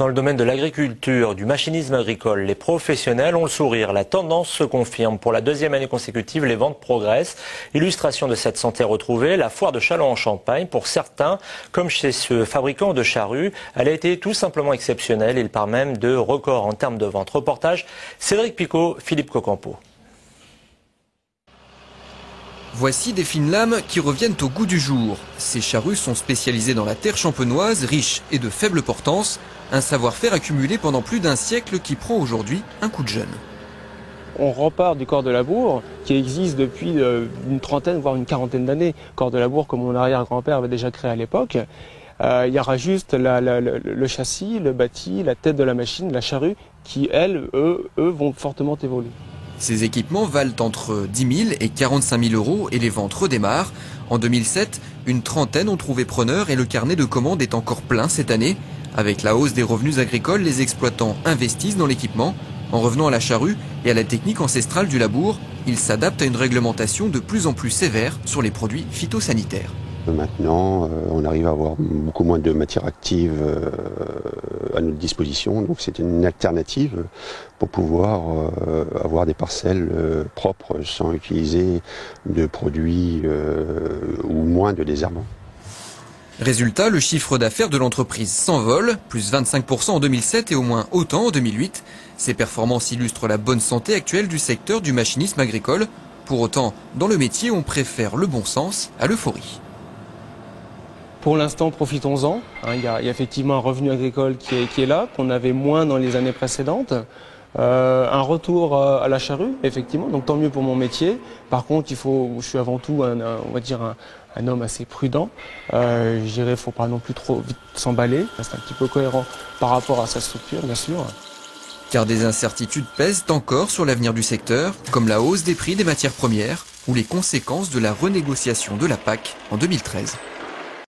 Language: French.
Dans le domaine de l'agriculture, du machinisme agricole, les professionnels ont le sourire. La tendance se confirme. Pour la deuxième année consécutive, les ventes progressent. Illustration de cette santé retrouvée, la foire de Châlons en Champagne, pour certains, comme chez ce fabricant de charrues, elle a été tout simplement exceptionnelle. Il part même de records en termes de vente. Reportage Cédric Picot, Philippe Cocampo. Voici des fines lames qui reviennent au goût du jour. Ces charrues sont spécialisées dans la terre champenoise, riche et de faible portance. Un savoir-faire accumulé pendant plus d'un siècle qui prend aujourd'hui un coup de jeune. On repart du corps de labour qui existe depuis une trentaine, voire une quarantaine d'années. Corps de labour que mon arrière-grand-père avait déjà créé à l'époque. Il y aura juste le châssis, le bâti, la tête de la machine, la charrue qui, eux, vont fortement évoluer. Ces équipements valent entre 10 000 et 45 000 euros et les ventes redémarrent. En 2007, une trentaine ont trouvé preneur et le carnet de commandes est encore plein cette année. Avec la hausse des revenus agricoles, les exploitants investissent dans l'équipement. En revenant à la charrue et à la technique ancestrale du labour, ils s'adaptent à une réglementation de plus en plus sévère sur les produits phytosanitaires. Maintenant, on arrive à avoir beaucoup moins de matières actives à notre disposition, donc c'est une alternative pour pouvoir avoir des parcelles propres sans utiliser de produits ou moins de désherbants. Résultat, le chiffre d'affaires de l'entreprise s'envole, plus 25% en 2007 et au moins autant en 2008. Ces performances illustrent la bonne santé actuelle du secteur du machinisme agricole. Pour autant, dans le métier, on préfère le bon sens à l'euphorie. Pour l'instant, profitons-en. Il y a effectivement un revenu agricole qui est là, qu'on avait moins dans les années précédentes. Un retour à la charrue, effectivement, donc tant mieux pour mon métier. Par contre, je suis avant tout un homme assez prudent. Je dirais, il ne faut pas non plus trop vite s'emballer. C'est un petit peu cohérent par rapport à sa structure, bien sûr. Car des incertitudes pèsent encore sur l'avenir du secteur, comme la hausse des prix des matières premières ou les conséquences de la renégociation de la PAC en 2013.